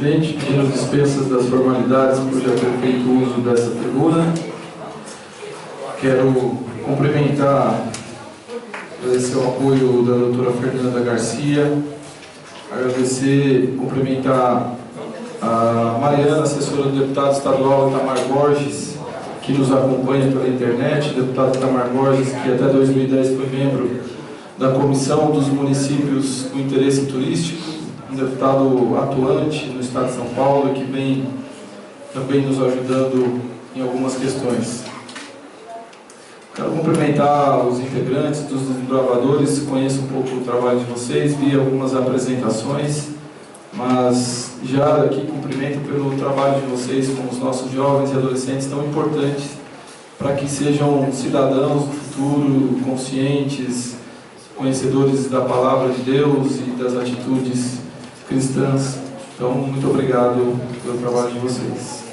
presidente, pedindo dispensas das formalidades por já ter feito uso dessa tribuna. Quero cumprimentar, agradecer o apoio da doutora Fernanda Garcia, agradecer, cumprimentar a Mariana, assessora do deputado estadual Itamar Borges, que nos acompanha pela internet, o deputado Itamar Borges, que até 2010 foi membro da Comissão dos Municípios com Interesse Turístico, um deputado atuante no estado de São Paulo, que vem também nos ajudando em algumas questões. Quero cumprimentar os integrantes dos desbravadores, conheço um pouco o trabalho de vocês, vi algumas apresentações, mas já aqui cumprimento pelo trabalho de vocês com os nossos jovens e adolescentes tão importantes para que sejam cidadãos do futuro, conscientes, conhecedores da palavra de Deus e das atitudes cristãs. Então, muito obrigado pelo trabalho de vocês.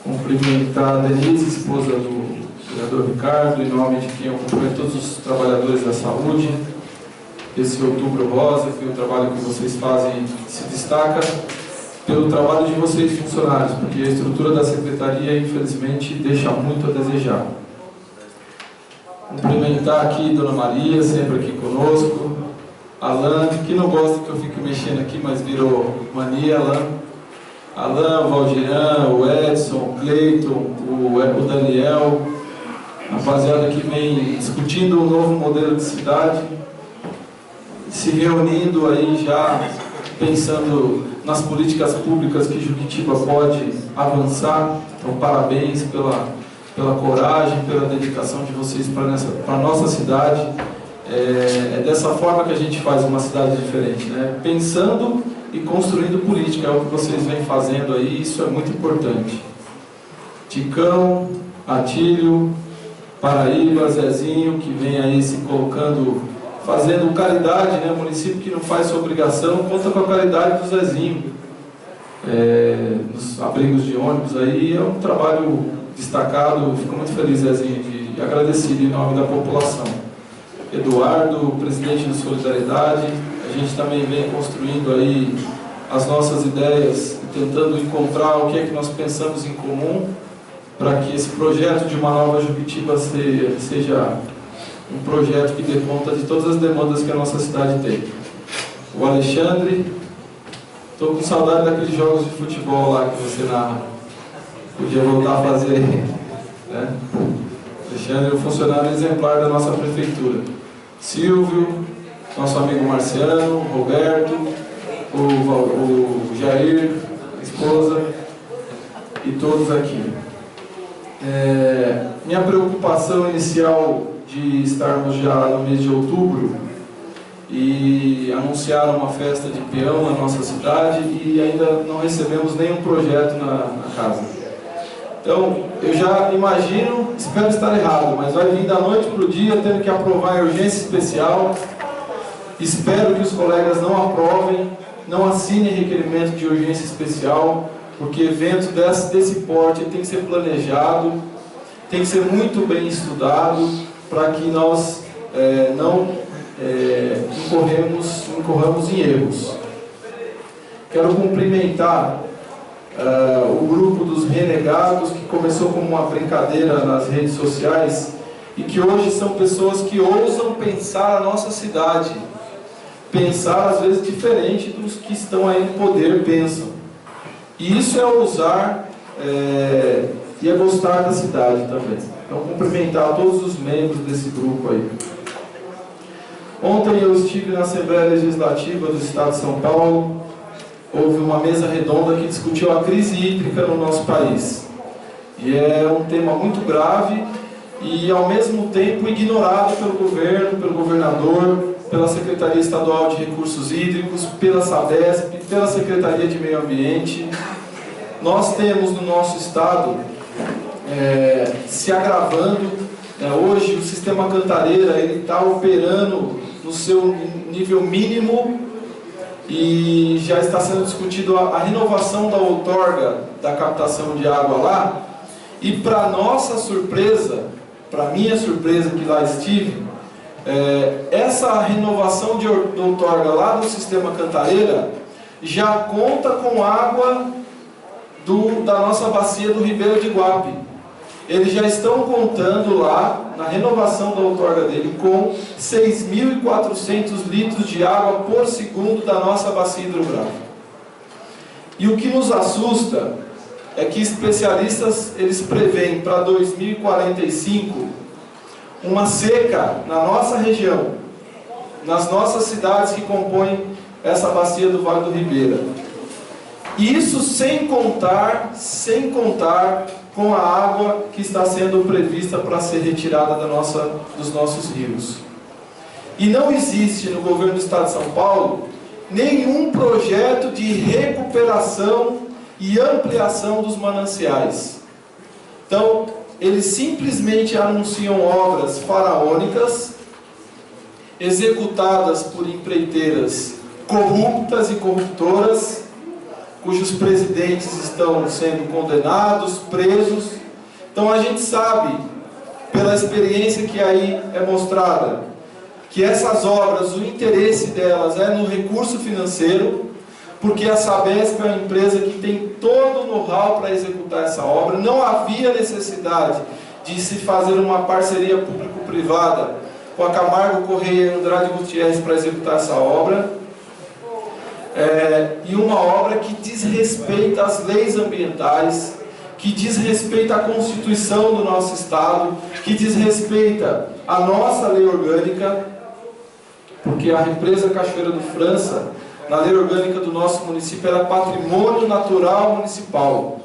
Cumprimentar a Denise, esposa do vereador Ricardo, em nome de quem eu cumprimento todos os trabalhadores da saúde. Esse Outubro Rosa, que o trabalho que vocês fazem se destaca pelo trabalho de vocês, funcionários, porque a estrutura da secretaria, infelizmente, deixa muito a desejar. Cumprimentar aqui Dona Maria, sempre aqui conosco. Alan, que não gosta que eu fique mexendo aqui, mas virou mania, Alan, Valdiran, o Edson, o Cleiton, o Daniel, a rapaziada que vem discutindo um novo modelo de cidade, se reunindo aí já, pensando nas políticas públicas que Juquitiba pode avançar. Então, parabéns pela coragem, pela dedicação de vocês para a nossa cidade. É dessa forma que a gente faz uma cidade diferente, né? Pensando e construindo política, é o que vocês vêm fazendo aí, isso é muito importante. Ticão, Atílio, Paraíba, Zezinho, que vem aí se colocando, fazendo caridade, né? Município que não faz sua obrigação, conta com a caridade do Zezinho. Nos abrigos de ônibus aí, é um trabalho destacado, fico muito feliz, Zezinho, e agradecido em nome da população. Eduardo, presidente do Solidariedade, a gente também vem construindo aí as nossas ideias, tentando encontrar o que é que nós pensamos em comum, para que esse projeto de uma nova Juquitiba seja um projeto que dê conta de todas as demandas que a nossa cidade tem. O Alexandre, estou com saudade daqueles jogos de futebol lá que você podia voltar a fazer, né? Alexandre é um funcionário exemplar da nossa prefeitura. Silvio, nosso amigo Marciano, Roberto, o Jair, a esposa e todos aqui. Minha preocupação inicial de estarmos já no mês de outubro e anunciar uma festa de peão na nossa cidade e ainda não recebemos nenhum projeto na casa. Então, eu já imagino, espero estar errado, mas vai vir da noite para o dia tendo que aprovar em urgência especial. Espero que os colegas não aprovem, não assinem requerimento de urgência especial, porque evento desse porte tem que ser planejado, tem que ser muito bem estudado, para que nós não incorramos em erros. Quero cumprimentar o grupo dos renegados, que começou como uma brincadeira nas redes sociais e que hoje são pessoas que ousam pensar a nossa cidade, pensar às vezes diferente dos que estão aí no poder pensam. E isso é ousar e é gostar da cidade também. Então, cumprimentar todos os membros desse grupo aí. Ontem eu estive na Assembleia Legislativa do Estado de São Paulo. Houve uma mesa redonda que discutiu a crise hídrica no nosso país. E é um tema muito grave e, ao mesmo tempo, ignorado pelo governo, pelo governador, pela Secretaria Estadual de Recursos Hídricos, pela Sabesp, pela Secretaria de Meio Ambiente. Nós temos no nosso estado se agravando. Hoje o sistema Cantareira está operando no seu nível mínimo e já está sendo discutido a renovação da outorga da captação de água lá. E para nossa surpresa, para minha surpresa que lá estive, essa renovação de outorga lá do sistema Cantareira já conta com água da nossa bacia do Ribeiro de Iguape. Eles já estão contando lá, na renovação da outorga dele, com 6.400 litros de água por segundo da nossa bacia hidrográfica. E o que nos assusta é que especialistas eles preveem para 2045 uma seca na nossa região, nas nossas cidades que compõem essa bacia do Vale do Ribeira. E isso sem contar com a água que está sendo prevista para ser retirada dos nossos rios. E não existe no governo do Estado de São Paulo nenhum projeto de recuperação e ampliação dos mananciais. Então, eles simplesmente anunciam obras faraônicas, executadas por empreiteiras corruptas e corruptoras, cujos presidentes estão sendo condenados, presos. Então a gente sabe, pela experiência que aí é mostrada, que essas obras, o interesse delas é no recurso financeiro, porque a Sabesp é uma empresa que tem todo o know-how para executar essa obra. Não havia necessidade de se fazer uma parceria público-privada com a Camargo Correia e Andrade Gutierrez para executar essa obra. E uma obra que diz respeito às leis ambientais, que diz respeito à Constituição do nosso Estado, que diz respeito à nossa lei orgânica, porque a represa Cachoeira do França, na lei orgânica do nosso município, era patrimônio natural municipal.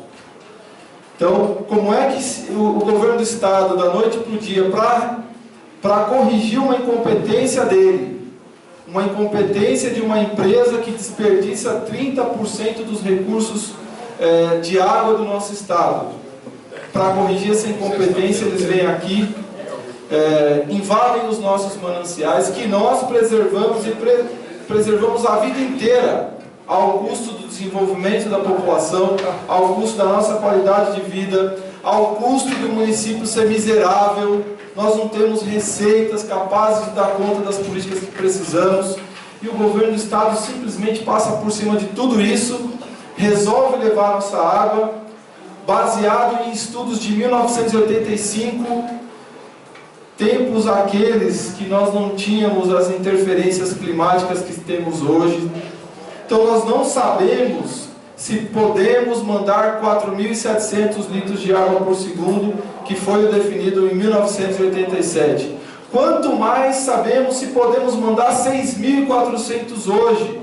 Então, como é que o governo do Estado, da noite para o dia, para corrigir uma incompetência dele, uma incompetência de uma empresa que desperdiça 30% dos recursos de água do nosso Estado. Para corrigir essa incompetência, eles vêm aqui, invadem os nossos mananciais, que nós preservamos e preservamos a vida inteira, ao custo do desenvolvimento da população, ao custo da nossa qualidade de vida, ao custo do município ser miserável. Nós não temos receitas capazes de dar conta das políticas que precisamos, e o governo do Estado simplesmente passa por cima de tudo isso, resolve levar nossa água, baseado em estudos de 1985, tempos aqueles que nós não tínhamos as interferências climáticas que temos hoje. Então nós não sabemos se podemos mandar 4.700 litros de água por segundo, que foi o definido em 1987. Quanto mais sabemos se podemos mandar 6.400 hoje,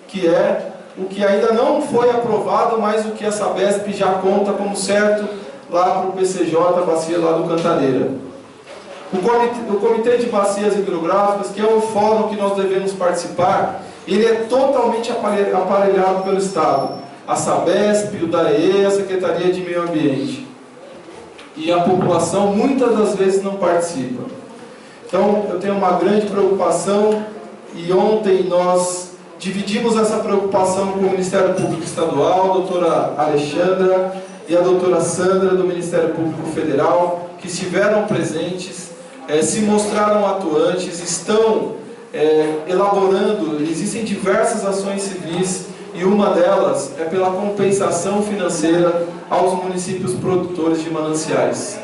que é o que ainda não foi aprovado, mas o que a Sabesp já conta como certo lá para o PCJ, a bacia lá do Cantareira. O Comitê de Bacias Hidrográficas, que é o fórum que nós devemos participar, ele é totalmente aparelhado pelo Estado. A Sabesp, o DAE, a Secretaria de Meio Ambiente. E a população muitas das vezes não participa. Então eu tenho uma grande preocupação, e ontem nós dividimos essa preocupação com o Ministério Público Estadual, a doutora Alexandra e a doutora Sandra do Ministério Público Federal, que estiveram presentes, se mostraram atuantes, estão elaborando, existem diversas ações civis, e uma delas é pela compensação financeira aos municípios produtores de mananciais.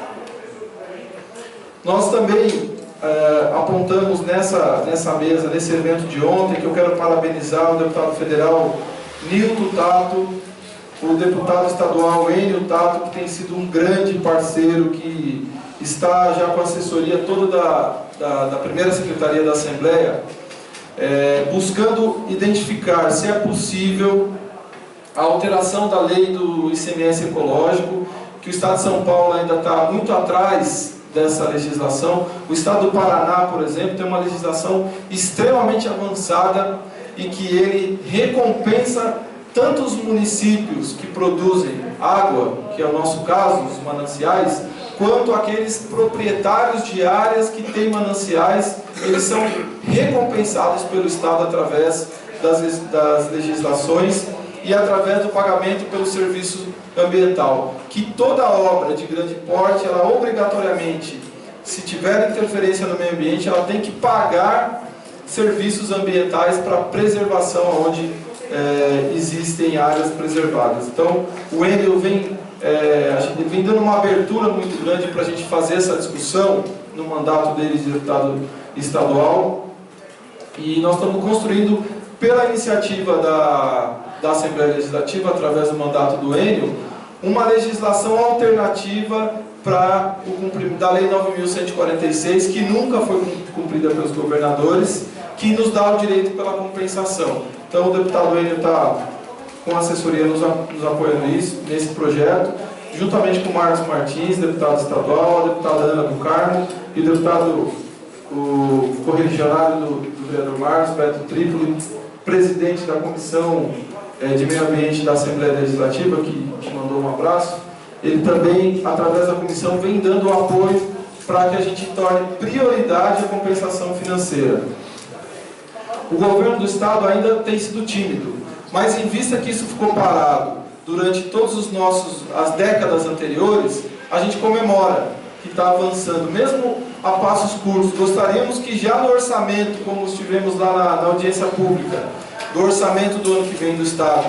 Nós também apontamos nessa mesa, nesse evento de ontem, que eu quero parabenizar o deputado federal Nilton Tato, o deputado estadual Enio Tato, que tem sido um grande parceiro, que está já com a assessoria toda da primeira secretaria da Assembleia, buscando identificar se é possível a alteração da lei do ICMS ecológico, que o Estado de São Paulo ainda está muito atrás dessa legislação. O Estado do Paraná, por exemplo, tem uma legislação extremamente avançada e que ele recompensa tanto os municípios que produzem água, que é o nosso caso, os mananciais, quanto aqueles proprietários de áreas que têm mananciais. Eles são recompensados pelo Estado através das legislações e através do pagamento pelo serviço ambiental. Que toda obra de grande porte, ela obrigatoriamente, se tiver interferência no meio ambiente, ela tem que pagar serviços ambientais para preservação onde existem áreas preservadas. Então, o Enel a gente vem dando uma abertura muito grande para a gente fazer essa discussão no mandato dele de deputado estadual, e nós estamos construindo, pela iniciativa da Assembleia Legislativa, através do mandato do Enel, uma legislação alternativa para o cumprimento da Lei 9.146, que nunca foi cumprida pelos governadores, que nos dá o direito pela compensação. Então, o deputado Enel está com a assessoria nos apoiando nesse projeto, juntamente com o Marcos Martins, deputado estadual, a deputada Ana do Carmo e o deputado correligionário do vereador Marcos, Beto Trípoli, presidente da Comissão de Meio Ambiente da Assembleia Legislativa, que te mandou um abraço. Ele também, através da comissão, vem dando apoio para que a gente torne prioridade a compensação financeira. O governo do Estado ainda tem sido tímido, mas em vista que isso ficou parado durante todas as décadas anteriores, a gente comemora que está avançando, mesmo a passos curtos. Gostaríamos que já no orçamento, como estivemos lá na audiência pública, do orçamento do ano que vem do Estado,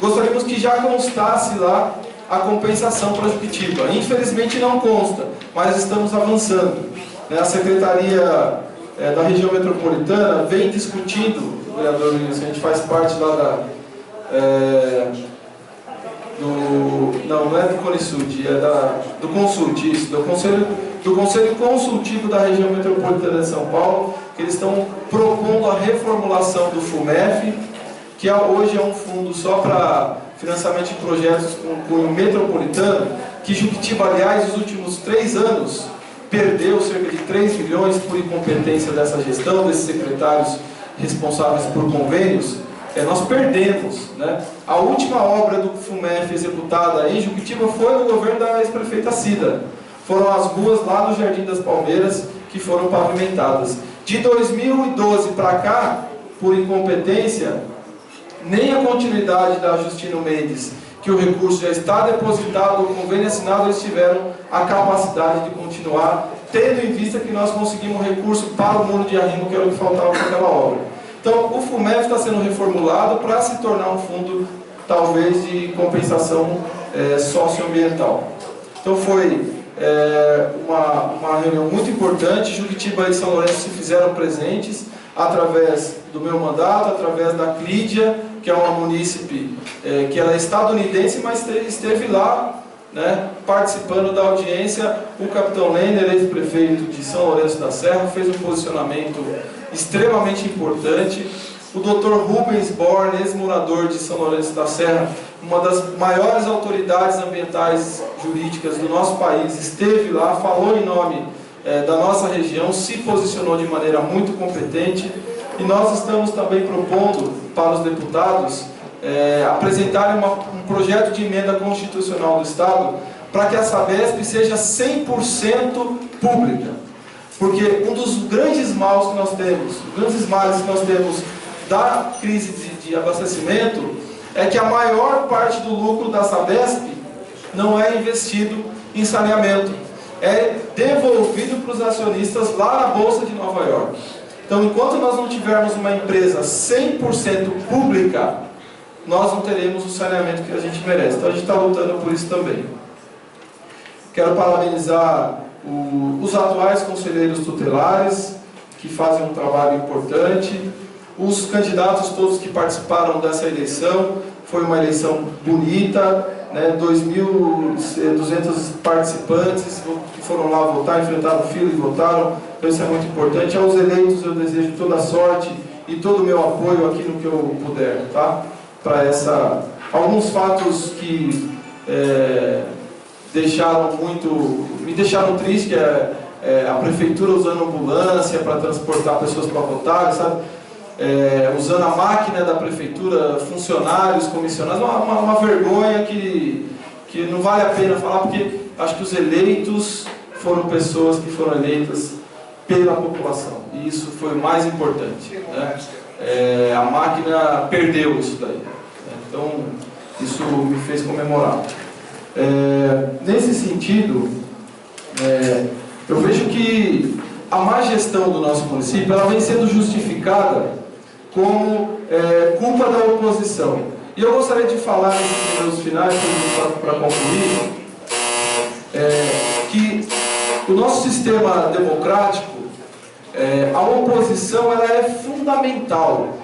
gostaríamos que já constasse lá a compensação para Juquitiba. Infelizmente não consta, mas estamos avançando. A Secretaria da Região Metropolitana vem discutindo, vereador Wilson, a gente faz parte lá não é do Conisud, é do Consult, isso, do Conselho Consultivo da Região Metropolitana de São Paulo, que eles estão propondo a reformulação do FUMEF, que hoje é um fundo só para financiamento de projetos com cunho metropolitano, que Juquitiba, aliás, nos últimos 3 anos, perdeu cerca de 3 milhões por incompetência dessa gestão, desses secretários responsáveis por convênios. Nós perdemos, né? A última obra do FUMEF executada em Juquitiba foi no governo da ex-prefeita Cida. Foram as ruas lá no Jardim das Palmeiras que foram pavimentadas. De 2012 para cá, por incompetência, nem a continuidade da Justino Mendes, que o recurso já está depositado, o convênio assinado, eles tiveram a capacidade de continuar, tendo em vista que nós conseguimos recurso para o muro de arrimo, que era o que faltava para aquela obra. Então, o FUMEF está sendo reformulado para se tornar um fundo, talvez, de compensação socioambiental. Então, foi uma reunião muito importante. Juquitiba e São Lourenço se fizeram presentes através do meu mandato, através da Clídia, que é uma munícipe que ela é estadunidense, mas esteve lá, né, participando da audiência. O capitão Lender, ex-prefeito de São Lourenço da Serra, fez um posicionamento extremamente importante. O Dr. Rubens Born, ex-morador de São Lourenço da Serra, uma das maiores autoridades ambientais jurídicas do nosso país, esteve lá, falou em nome da nossa região, se posicionou de maneira muito competente, e nós estamos também propondo para os deputados apresentarem um projeto de emenda constitucional do Estado para que a Sabesp seja 100% pública. Porque um dos grandes males que nós temos da crise de abastecimento é que a maior parte do lucro da Sabesp não é investido em saneamento, é devolvido para os acionistas lá na Bolsa de Nova York. Então, enquanto nós não tivermos uma empresa 100% pública, nós não teremos o saneamento que a gente merece. Então, a gente está lutando por isso também. Quero parabenizar os atuais conselheiros tutelares, que fazem um trabalho importante, os candidatos todos que participaram dessa eleição. Foi uma eleição bonita, né? 2.200 participantes que foram lá votar, enfrentaram fila e votaram, então isso é muito importante. Aos eleitos eu desejo toda a sorte e todo o meu apoio aqui no que eu puder, tá? Para alguns fatos que me deixaram triste, que a prefeitura usando ambulância para transportar pessoas para votar, sabe? Usando a máquina da prefeitura, funcionários, comissionados, uma vergonha que não vale a pena falar, porque acho que os eleitos foram pessoas que foram eleitas pela população, e isso foi o mais importante, né? A máquina perdeu isso daí, né? Então isso me fez comemorar. Nesse sentido, eu vejo que a má gestão do nosso município ela vem sendo justificada como culpa da oposição. E eu gostaria de falar nesses minutos finais, para concluir, que o nosso sistema democrático, a oposição ela é fundamental.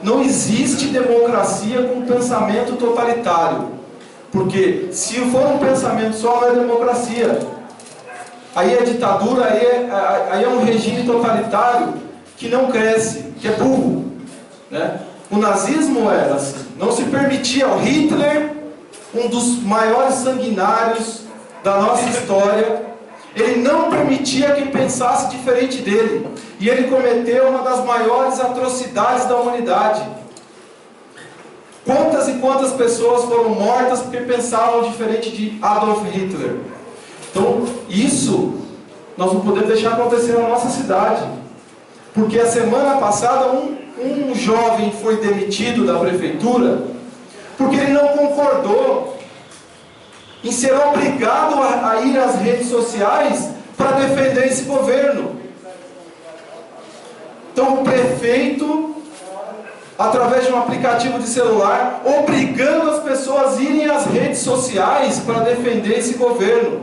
Não existe democracia com pensamento totalitário, porque se for um pensamento só, não é democracia. Aí é ditadura, aí é um regime totalitário que não cresce, que é burro, né? O nazismo era assim, não se permitia. O Hitler, um dos maiores sanguinários da nossa história, ele não permitia que pensasse diferente dele. E ele cometeu uma das maiores atrocidades da humanidade. Quantas e quantas pessoas foram mortas porque pensavam diferente de Adolf Hitler? Então, isso nós não podemos deixar acontecer na nossa cidade. Porque a semana passada um jovem foi demitido da prefeitura porque ele não concordou em ser obrigado a ir às redes sociais para defender esse governo. Então o prefeito, através de um aplicativo de celular, obrigando as pessoas a irem às redes sociais para defender esse governo.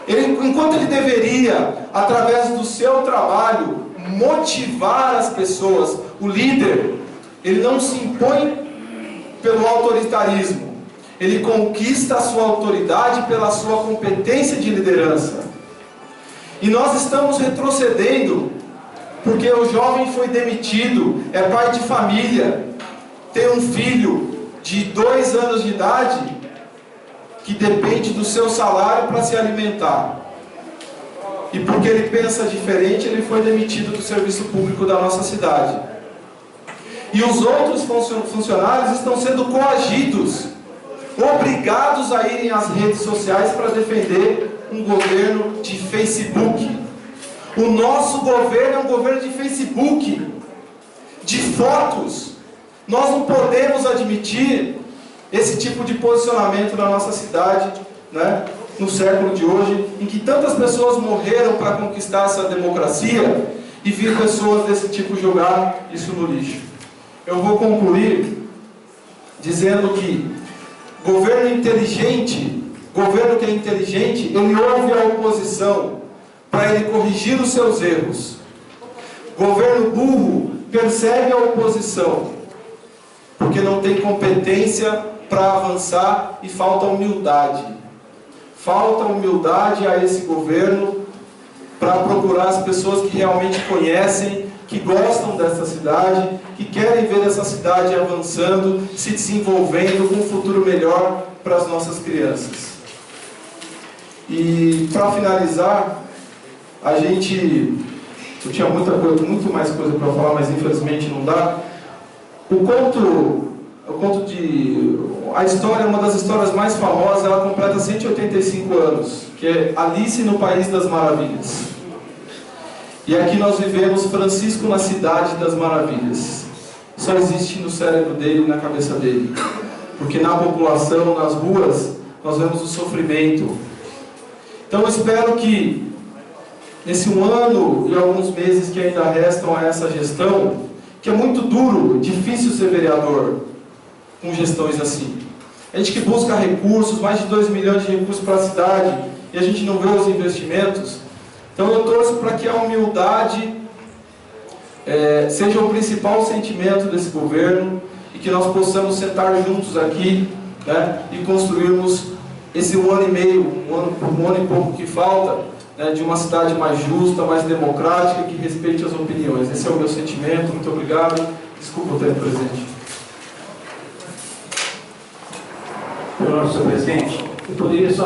Enquanto ele deveria, através do seu trabalho, motivar as pessoas, o líder, ele não se impõe pelo autoritarismo. Ele conquista a sua autoridade pela sua competência de liderança. E nós estamos retrocedendo, porque o jovem foi demitido, é pai de família, tem um filho de 2 anos de idade, que depende do seu salário para se alimentar. E porque ele pensa diferente, ele foi demitido do serviço público da nossa cidade. E os outros funcionários estão sendo coagidos, obrigados a irem às redes sociais para defender um governo de Facebook. O nosso governo é um governo de Facebook, de fotos. Nós não podemos admitir esse tipo de posicionamento na nossa cidade, né, no século de hoje, em que tantas pessoas morreram para conquistar essa democracia, e vir pessoas desse tipo jogar isso no lixo. Eu vou concluir dizendo que governo inteligente, governo que é inteligente, ele ouve a oposição para ele corrigir os seus erros. Governo burro persegue a oposição, porque não tem competência para avançar e falta humildade. Falta humildade a esse governo para procurar as pessoas que realmente conhecem, que gostam dessa cidade, que querem ver essa cidade avançando, se desenvolvendo com um futuro melhor para as nossas crianças. E para finalizar, eu tinha muito mais coisa para falar, mas infelizmente não dá. A história, uma das histórias mais famosas, ela completa 185 anos, que é Alice no País das Maravilhas. E aqui nós vivemos Francisco na Cidade das Maravilhas. Só existe no cérebro dele e na cabeça dele. Porque na população, nas ruas, nós vemos o sofrimento. Então eu espero que, nesse 1 ano e alguns meses que ainda restam a essa gestão, que é muito duro, difícil ser vereador com gestões assim. A gente que busca recursos, mais de 2 milhões de recursos para a cidade, e a gente não vê os investimentos. Então eu torço para que a humildade seja o principal sentimento desse governo, e que nós possamos sentar juntos aqui, né, e construirmos esse 1 ano e meio, um ano e pouco que falta, né, de uma cidade mais justa, mais democrática, que respeite as opiniões. Esse é o meu sentimento. Muito obrigado. Desculpa eu ter presente. Senhor presidente, eu poderia só